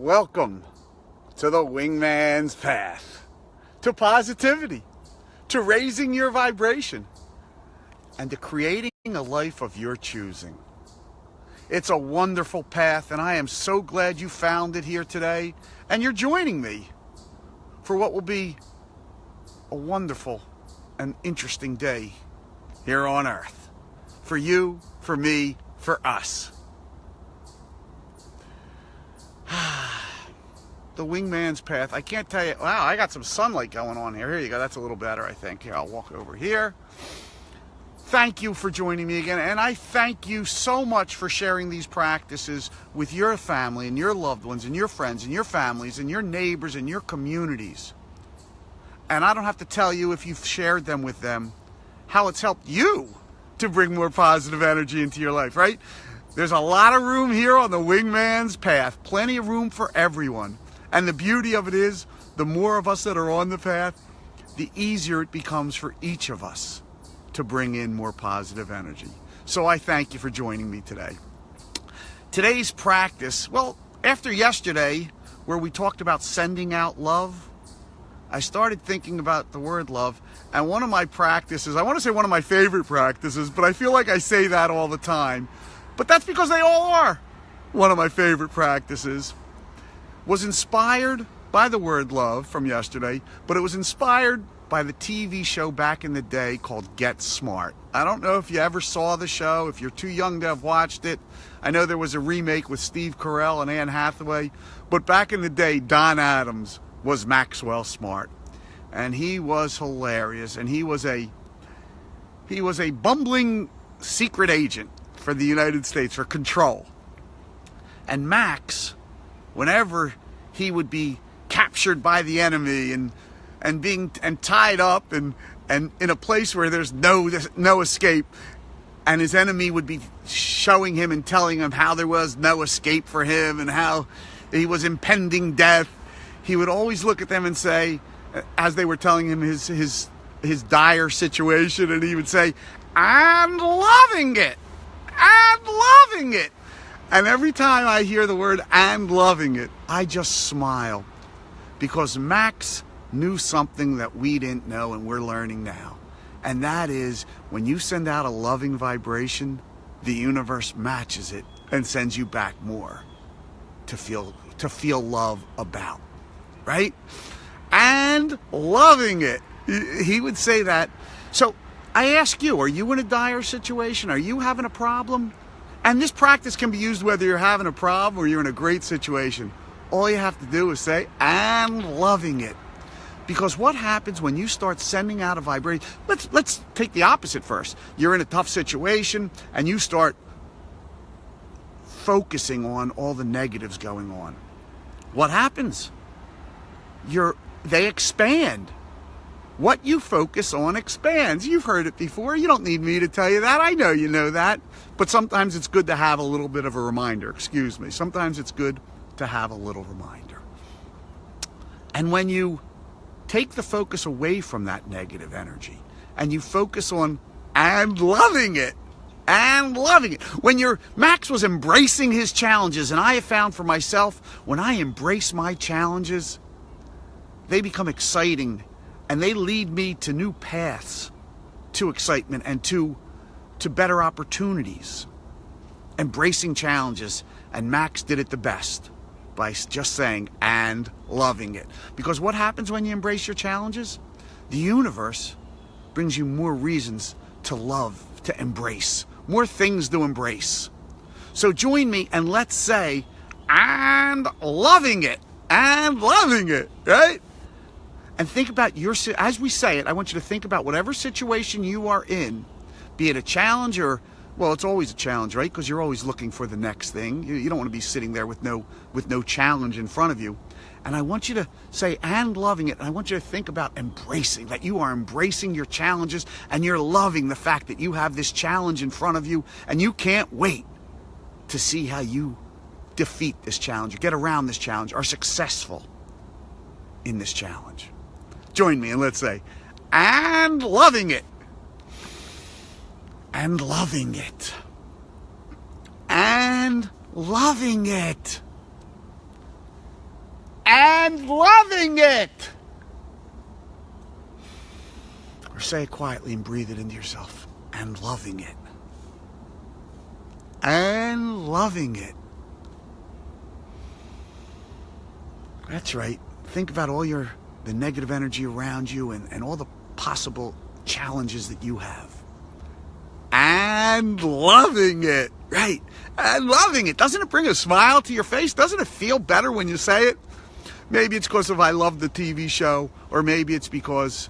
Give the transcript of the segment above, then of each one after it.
Welcome to the Wingman's Path, to positivity, to raising your vibration, and to creating a life of your choosing. It's a wonderful path, and I am so glad you found it here today, and you're joining me for what will be a wonderful and interesting day here on Earth. For you, for me, for us. The Wingman's Path. I can't tell you. Wow, I got some sunlight going on here. Here you go. That's a little better, I think. Here, I'll walk over here. Thank you for joining me again. And I thank you so much for sharing these practices with your family and your loved ones and your friends and your families and your neighbors and your communities. And I don't have to tell you, if you've shared them with them, how it's helped you to bring more positive energy into your life, right? There's a lot of room here on the Wingman's Path. Plenty of room for everyone. And the beauty of it is, the more of us that are on the path, the easier it becomes for each of us to bring in more positive energy. So I thank you for joining me today. Today's practice, well, after yesterday, where we talked about sending out love, I started thinking about the word love, and one of my practices, I want to say one of my favorite practices, but I feel like I say that all the time, but that's because they all are one of my favorite practices, was inspired by the word love from yesterday, but it was inspired by the TV show back in the day called Get Smart. I don't know if you ever saw the show, if you're too young to have watched it. I know there was a remake with Steve Carell and Anne Hathaway, but back in the day, Don Adams was Maxwell Smart, and he was hilarious, and he was a bumbling secret agent for the United States, for control. And Max, whenever he would be captured by the enemy and tied up and in a place where there's no escape, and his enemy would be showing him and telling him how there was no escape for him and how he was impending death, he would always look at them and say, as they were telling him his dire situation, and he would say, "I'm loving it. I'm loving it." And every time I hear the word "and loving it," I just smile, because Max knew something that we didn't know and we're learning now. And that is, when you send out a loving vibration, the universe matches it and sends you back more to feel love about, right? And loving it. He would say that. So I ask you, are you in a dire situation? Are you having a problem? And this practice can be used whether you're having a problem or you're in a great situation. All you have to do is say, "I'm loving it." Because what happens when you start sending out a vibration? Let's take the opposite first. You're in a tough situation and you start focusing on all the negatives going on. What happens? They expand. What you focus on expands. You've heard it before. You don't need me to tell you that. I know you know that. But sometimes it's good to have a little bit of a reminder. Sometimes it's good to have a little reminder. And when you take the focus away from that negative energy and you focus on "and loving it," and loving it. When Max was embracing his challenges, and I have found for myself, when I embrace my challenges, they become exciting, and they lead me to new paths to excitement and to better opportunities. Embracing challenges, and Max did it the best by just saying "and loving it." Because what happens when you embrace your challenges? The universe brings you more reasons to love, to embrace, more things to embrace. So join me and let's say "and loving it," and loving it, right? And think about as we say it, I want you to think about whatever situation you are in, be it a challenge or, well, it's always a challenge, right? Because you're always looking for the next thing. You don't want to be sitting there with no challenge in front of you. And I want you to say "and loving it." And I want you to think about embracing, that you are embracing your challenges and you're loving the fact that you have this challenge in front of you and you can't wait to see how you defeat this challenge or get around this challenge, are successful in this challenge. Join me and let's say "and loving it." And loving it. And loving it. and loving it. Or say it quietly and breathe it into yourself. And loving it. And loving it. That's right. Think about all the negative energy around you and all the possible challenges that you have. And loving it. Right. And loving it. Doesn't it bring a smile to your face? Doesn't it feel better when you say it? Maybe it's because of I love the TV show, or maybe it's because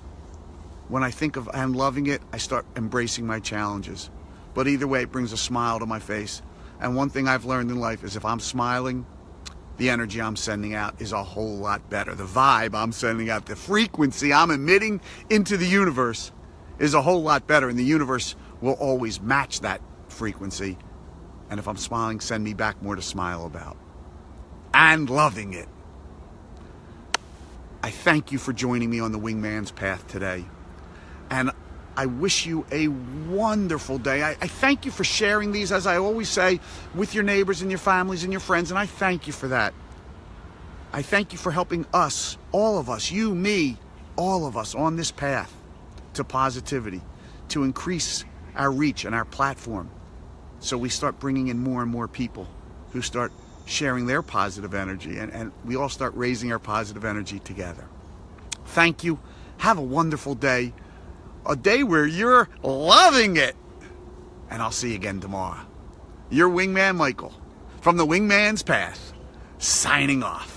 when I think of and loving it, I start embracing my challenges. But either way, it brings a smile to my face. And one thing I've learned in life is if I'm smiling, the energy I'm sending out is a whole lot better. The vibe I'm sending out, the frequency I'm emitting into the universe is a whole lot better. And the universe will always match that frequency. And if I'm smiling, send me back more to smile about. And loving it. I thank you for joining me on the Wingman's Path today. And I wish you a wonderful day. I thank you for sharing these, as I always say, with your neighbors and your families and your friends. And I thank you for that. I thank you for helping us, all of us, you, me, all of us on this path to positivity, to increase our reach and our platform. So we start bringing in more and more people who start sharing their positive energy, and we all start raising our positive energy together. Thank you. Have a wonderful day. A day where you're loving it. And I'll see you again tomorrow. Your Wingman Michael from the Wingman's Path, signing off.